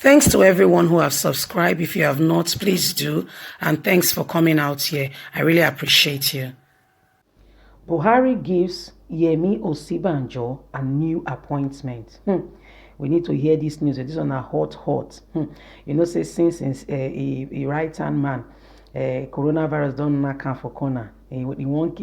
Thanks to everyone who have subscribed. If you have not, please do. And thanks for coming out here. I really appreciate you. Buhari gives Yemi Osinbajo a new appointment. We need to hear this news. This one a hot. Say since a right-hand man, coronavirus don't knock am for corner. He won't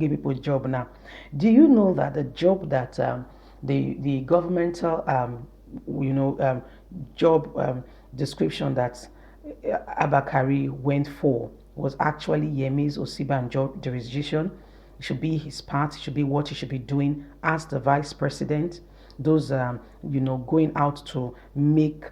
give people a job now. Do you know that the job that the governmental job description that Abakari went for was actually Yemi's Osinbajo jurisdiction? It should be his part. It should be what he should be doing as the vice president. Those, going out to make,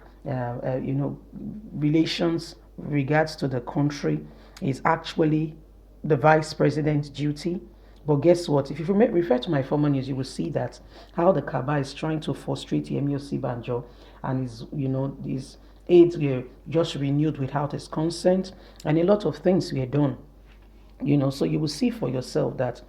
relations regards to the country is actually the vice president's duty. But guess what? If you refer to my former news, you will see that how the Kaba is trying to frustrate Yemi Osinbajo, and his aides were just renewed without his consent, and a lot of things were done. So you will see for yourself that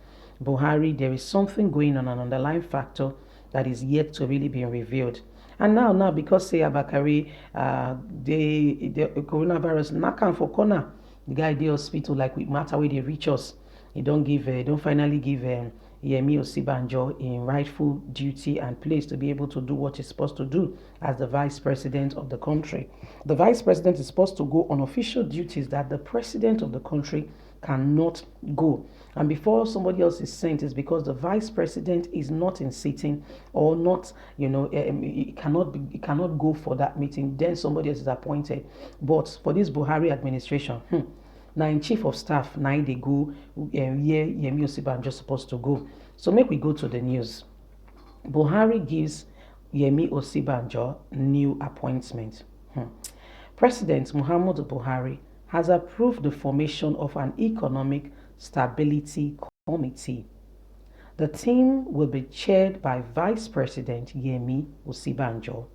Buhari, there is something going on, an underlying factor that is yet to really be revealed. And now, because say Abakari, the coronavirus knock am for corner, the guy dey hospital like we matter where they reach us. He don't finally give Yemi Osinbajo in rightful duty and place to be able to do what he's supposed to do as the vice president of the country. The vice president is supposed to go on official duties that the president of the country cannot go. And before somebody else is sent, is because the vice president is not in sitting or not, it cannot go for that meeting. Then somebody else is appointed. But for this Buhari administration, now in chief of staff, now they go where Yemi Osinbajo supposed to go. So make we go to the news. Buhari gives Yemi Osinbajo new appointment. President Muhammadu Buhari has approved the formation of an economic stability committee. The team will be chaired by Vice President Yemi Osinbajo.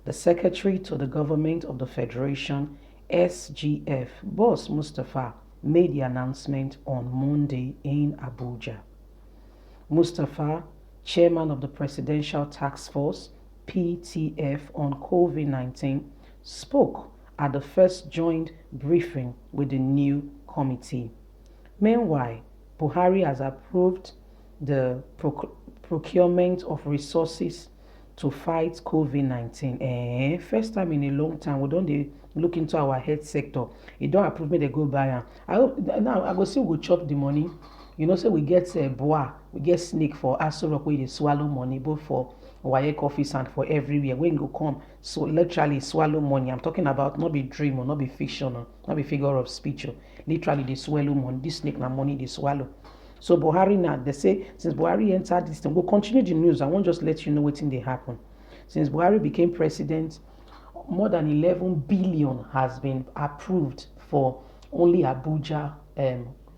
The Secretary to the Government of the Federation, SGF, Boss Mustafa, made the announcement on Monday in Abuja. Mustafa, chairman of the Presidential Task Force, PTF, on COVID-19, spoke at the first joint briefing with the new committee. Meanwhile, Buhari has approved the procurement of resources to fight COVID-19. First time in a long time, we don't look into our health sector. You don't approve me, they go buy am. I hope now I go see we go chop the money. Say we get boa, we get snake for Aso Rock where they swallow money, both for WAEC office and for everywhere. When you come, so literally swallow money. I'm talking about not be dream or not be fiction or not be figure of speech. Literally they swallow money. This snake na money they swallow. So Buhari now, they say, since Buhari entered this thing, we'll continue the news. I won't just let you know what thing they happen. Since Buhari became president, more than 11 billion has been approved for only Abuja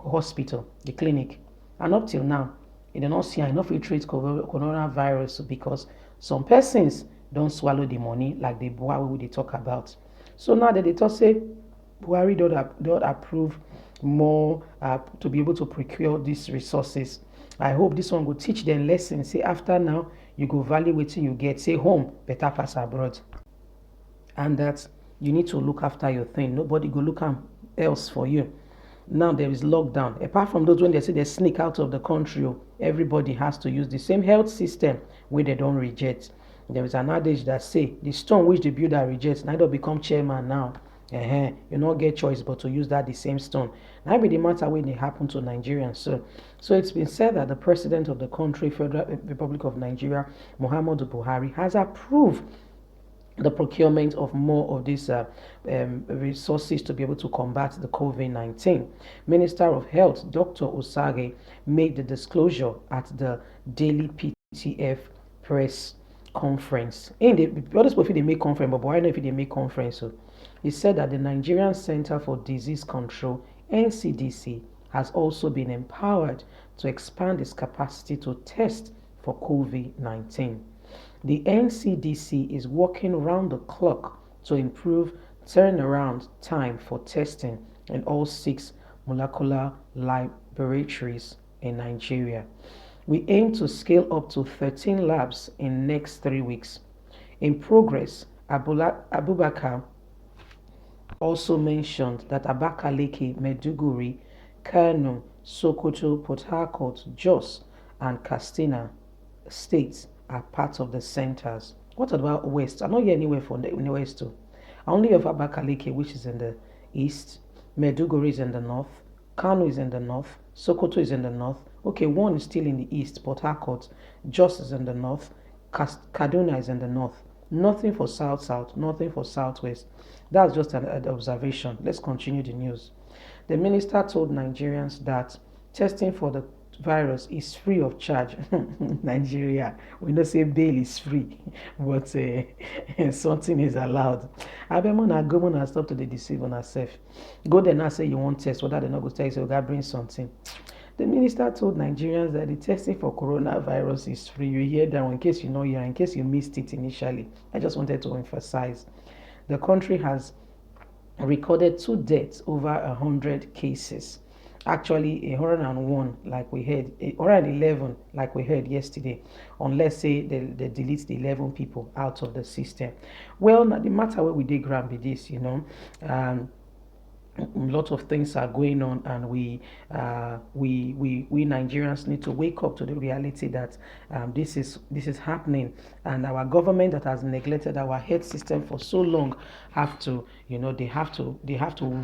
hospital, the clinic. And up till now, they don't see enough to treat coronavirus because some persons don't swallow the money like the Buhari they talk about. So now that they talk say Buhari don't approve more to be able to procure these resources. I hope this one will teach them lessons. Say after now, you go value what you get. Say home, better pass abroad. And that you need to look after your thing. Nobody go look else for you. Now there is lockdown. Apart from those when they say they sneak out of the country, everybody has to use the same health system where they don't reject. There is an adage that say the stone which the builder rejects neither become chairman now. You not get choice but to use that the same stone. Now be the matter when it happened to Nigerians. So it's been said that the president of the country, Federal Republic of Nigeria, Muhammadu Buhari, has approved the procurement of more of these resources to be able to combat the COVID-19. Minister of Health, Dr. Osage, made the disclosure at the daily PTF press conference. In the others before they make conference, but I know if they make conference. So he said that the Nigerian Center for Disease Control, NCDC, has also been empowered to expand its capacity to test for COVID-19. The NCDC is working around the clock to improve turnaround time for testing in all 6 molecular laboratories in Nigeria. We aim to scale up to 13 labs in next 3 weeks. In progress, Abubakar also mentioned that Abakaliki, Meduguri, Kano, Sokoto, Port Harcourt, Jos, and Katsina states are part of the centers. What about West? I'm not here anywhere from the West too. I only have Abakaliki, which is in the east. Meduguri is in the north. Kano is in the north. Sokoto is in the north. Okay, one is still in the east. Port Harcourt. Jos is in the north. Kaduna is in the north. Nothing for south south. Nothing for southwest. That's just an observation. Let's continue the news. The minister told Nigerians that testing for the virus is free of charge. Nigeria, we know say bail is free, but something is allowed. Abemona government has stopped to the deceive on herself. Go there now say you want test, whether they not go tell you say you got bring something. The minister told Nigerians that the testing for coronavirus is free. You hear that one in case you know here, in case you missed it initially. I just wanted to emphasize. The country has recorded 2 deaths over 100 cases. Actually, 101, like we heard, 111, like we heard yesterday, unless say they delete the 11 people out of the system. Well, now the matter where we did grab this, a lot of things are going on, and we Nigerians need to wake up to the reality that this is happening, and our government that has neglected our health system for so long have to they have to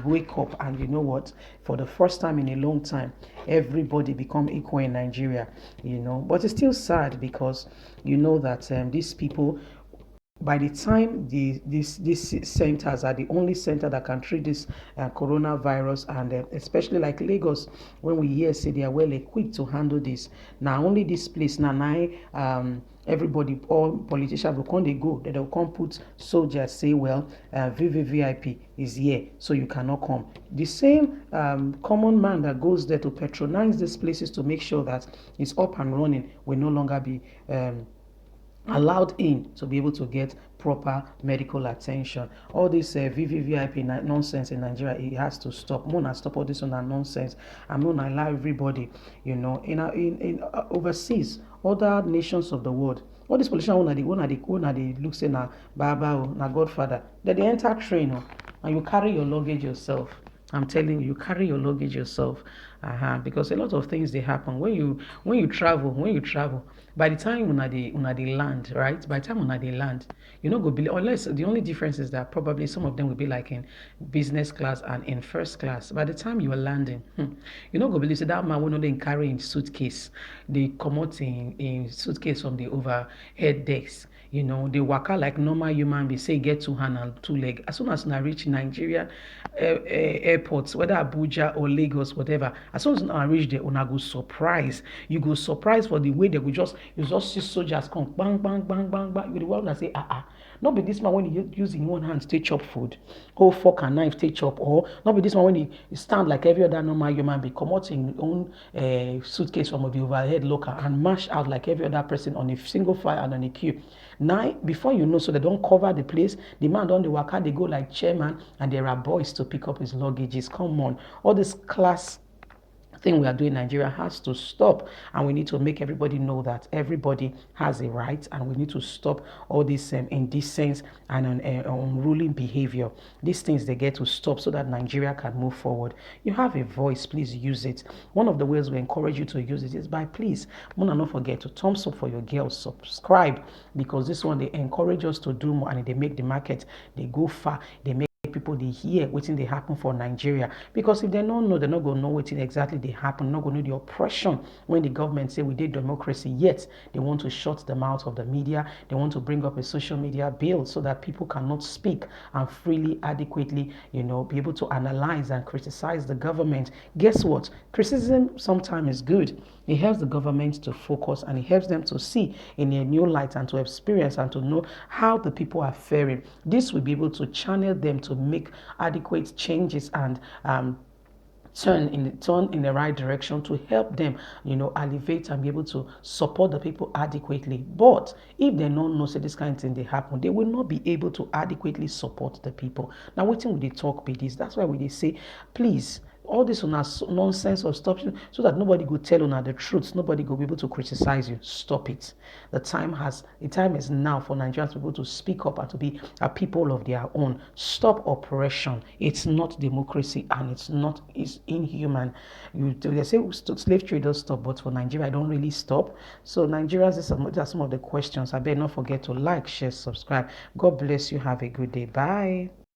wake up. And you know what, for the first time in a long time, everybody become equal in Nigeria. But it's still sad because you know that these people, by the time these centers are the only center that can treat this coronavirus, and especially like Lagos, when we hear say they are well equipped to handle this. Now only this place now, everybody, all politicians will come, they go, they will come put soldiers, say, well, VVVIP is here, so you cannot come. The same common man that goes there to patronize these places to make sure that it's up and running will no longer be allowed in to be able to get proper medical attention. All this VVVIP nonsense in Nigeria, it has to stop. Mona stop all this on nonsense. I'm gonna allow everybody, in overseas, other nations of the world. All these politicians, when they look say na Baba, na Godfather, they enter train, and you carry your luggage yourself. I'm telling you, you carry your luggage yourself, because a lot of things they happen when you travel. By the time una dey land, right? By the time una dey land, you know go believe, unless the only difference is that probably some of them will be like in business class and in first class. By the time you are landing, you know go believe say that man will not then carry in suitcase, they come out in suitcase from the overhead decks. They waka like normal human being, say get 2 hand and 2 leg. As soon as una reach Nigeria airports, whether Abuja or Lagos, whatever, as soon as una reach there, una go surprise. You go surprise for the way they go you just see soldiers come, bang, bang, bang, bang, bang. You the one that say, not be this man when he use in one hand to take chop food, hold fork and knife take chop, or not be this man when he stand like every other normal human being, come out in his own suitcase from the overhead locker and mash out like every other person on a single file and on a queue. Now, before you know, so they don't cover the place, the man don dey waka, they go like chairman, and there are boys to pick up his luggages. Come on, all this class thing we are doing in Nigeria has to stop, and we need to make everybody know that everybody has a right, and we need to stop all this indecent and unruly behavior. These things, they get to stop so that Nigeria can move forward. You have a voice, please use it. One of the ways we encourage you to use it is by, please, Mona, not forget to thumbs up for your girls, subscribe, because this one, they encourage us to do more, and they make the market, they go far, they make people they hear wetin dey happen for Nigeria. Because if they don't know, they're not going to know wetin exactly they happen, not going to know the oppression when the government say we did democracy, yet they want to shut the mouth of the media. They want to bring up a social media bill so that people cannot speak and freely, adequately, be able to analyze and criticize the government. Guess what? Criticism sometimes is good. It helps the government to focus, and it helps them to see in a new light and to experience and to know how the people are faring. This will be able to channel them to make adequate changes and turn in the right direction to help them, elevate and be able to support the people adequately. But if they don't know, say this kind of thing they happen, they will not be able to adequately support the people. Now, wetin we dey talk be this. That's why we dey say, please, all this nonsense of stop, so that nobody go tell una the truth, nobody go be able to criticize you. Stop it. The time is now for Nigerians people to speak up and to be a people of their own. Stop oppression. It's not democracy, and it's inhuman. They say slave traders stop, but for Nigeria I don't really stop. So Nigerians, these are some of the questions. I better not forget to like, share, subscribe. God bless you. Have a good day. Bye.